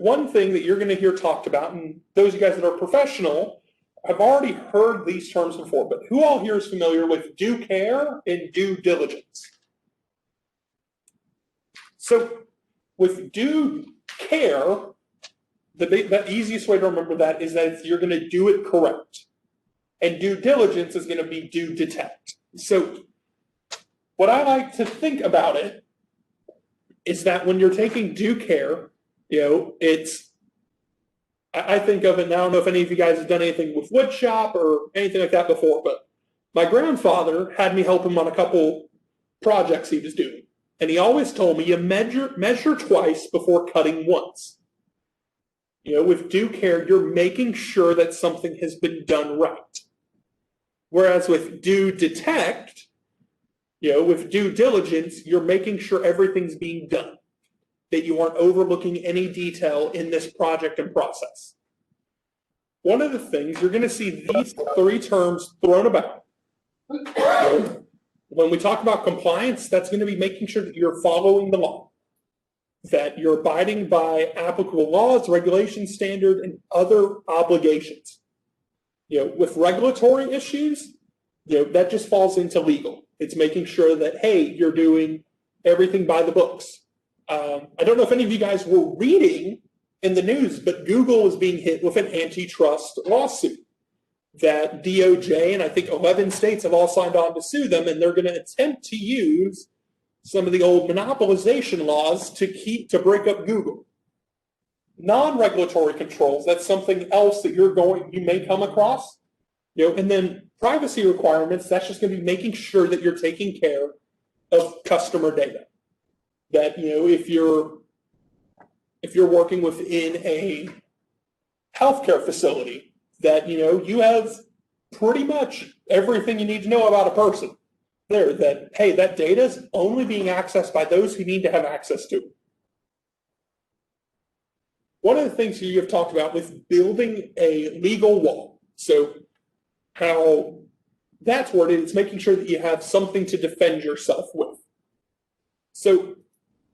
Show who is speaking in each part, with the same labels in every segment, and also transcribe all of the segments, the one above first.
Speaker 1: one thing that you're going to hear talked about, and those of you guys that are professional, I've already heard these terms before, but who all here is familiar with due care and due diligence? So with due care, the easiest way to remember that is that you're going to do it correct. And due diligence is going to be due detect. So what I like to think about it is that when you're taking due care, I think of it, and I don't know if any of you guys have done anything with wood shop or anything like that before, but my grandfather had me help him on a couple projects he was doing. And he always told me, you measure twice before cutting once. With due care, you're making sure that something has been done right. Whereas with due detect, with due diligence, you're making sure everything's being done, that you aren't overlooking any detail in this project and process. One of the things, you're going to see these three terms thrown about. When we talk about compliance, that's going to be making sure that you're following the law, that you're abiding by applicable laws, regulations, standard, and other obligations. With regulatory issues, that just falls into legal. It's making sure that, hey, you're doing everything by the books. I don't know if any of you guys were reading in the news, but Google is being hit with an antitrust lawsuit that DOJ and I think 11 states have all signed on to sue them, and they're going to attempt to use some of the old monopolization laws to break up Google. Non-regulatory controls, that's something else that you may come across. And then privacy requirements, that's just going to be making sure that you're taking care of customer data. That, if you're working within a healthcare facility, that, you have pretty much everything you need to know about a person there, that, hey, that data is only being accessed by those who need to have access to it. One of the things you have talked about with building a legal wall. So how that's worded, it's making sure that you have something to defend yourself with. So,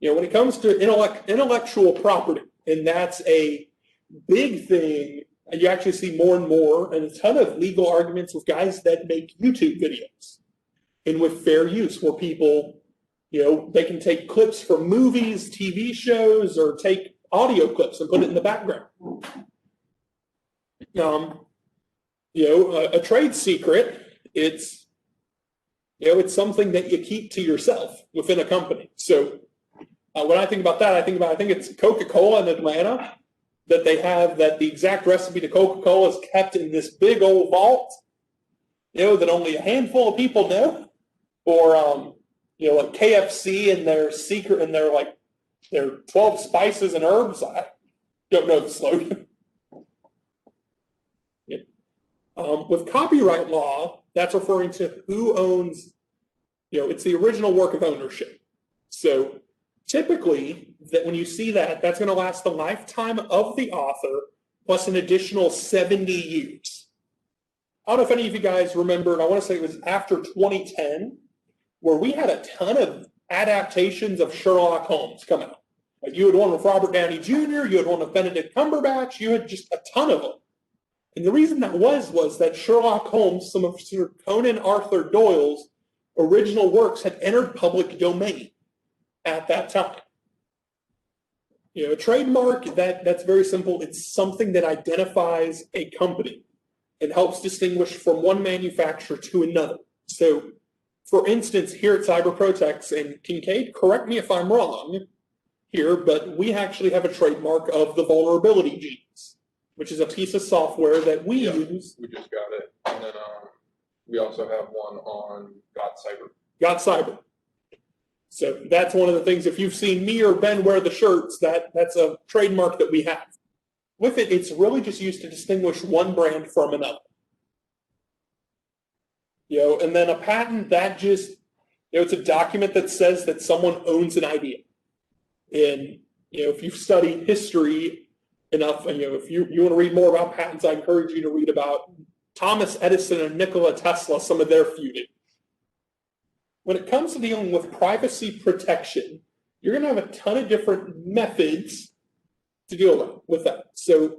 Speaker 1: when it comes to intellectual property, and that's a big thing, and you actually see more and more, and a ton of legal arguments with guys that make YouTube videos. And with fair use, where people, they can take clips from movies, TV shows, or take audio clips and put it in the background. A trade secret, it's something that you keep to yourself within a company. So when I think about that, I think it's Coca-Cola in Atlanta, that they have that the exact recipe to Coca-Cola is kept in this big old vault, that only a handful of people know. Or, like KFC and their secret and their 12 spices and herbs. I don't know the slogan. With copyright law, that's referring to who owns, it's the original work of ownership. So typically, that when you see that, that's going to last the lifetime of the author plus an additional 70 years. I don't know if any of you guys remember, and I want to say it was after 2010, where we had a ton of adaptations of Sherlock Holmes come out. Like you had one with Robert Downey Jr., you had one with Benedict Cumberbatch, you had just a ton of them. And the reason that was that Sherlock Holmes, some of Sir Conan Arthur Doyle's original works had entered public domain at that time. A trademark, that's very simple. It's something that identifies a company and helps distinguish from one manufacturer to another. So, for instance, here at CyberProtex, and Kincaid, correct me if I'm wrong here, but we actually have a trademark of the vulnerability genes, which is a piece of software that we use.
Speaker 2: We just got it. And then we also have one on
Speaker 1: Got Cyber. So that's one of the things, if you've seen me or Ben wear the shirts, that's a trademark that we have. With it, it's really just used to distinguish one brand from another. And then a patent, that just, it's a document that says that someone owns an idea. And, if you've studied history enough, and, if you want to read more about patents, I encourage you to read about Thomas Edison and Nikola Tesla, some of their feuding. When it comes to dealing with privacy protection, you're going to have a ton of different methods to deal with that. So,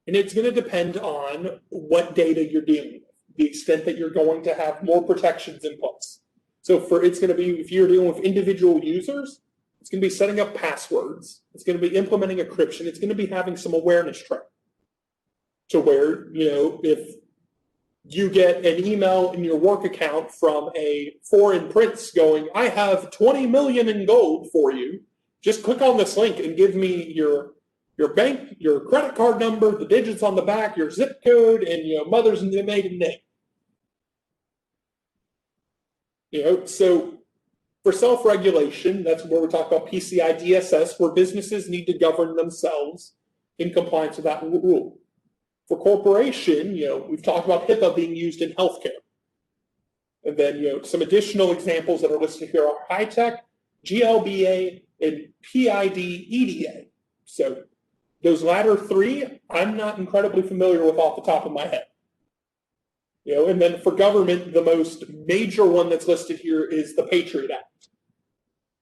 Speaker 1: and it's going to depend on what data you're dealing with, the extent that you're going to have more protections in place. So it's going to be, if you're dealing with individual users, it's going to be setting up passwords. It's going to be implementing encryption. It's going to be having some awareness training to where, if you get an email in your work account from a foreign prince going, I have 20 million in gold for you, just click on this link and give me your bank, your credit card number, the digits on the back, your zip code, and mother's maiden name. So for self-regulation, that's where we talk about PCI DSS, where businesses need to govern themselves in compliance with that rule. For corporation, we've talked about HIPAA being used in healthcare. And then, some additional examples that are listed here are high-tech, GLBA, and PID-EDA. So those latter three, I'm not incredibly familiar with off the top of my head. And then for government, the most major one that's listed here is the Patriot Act.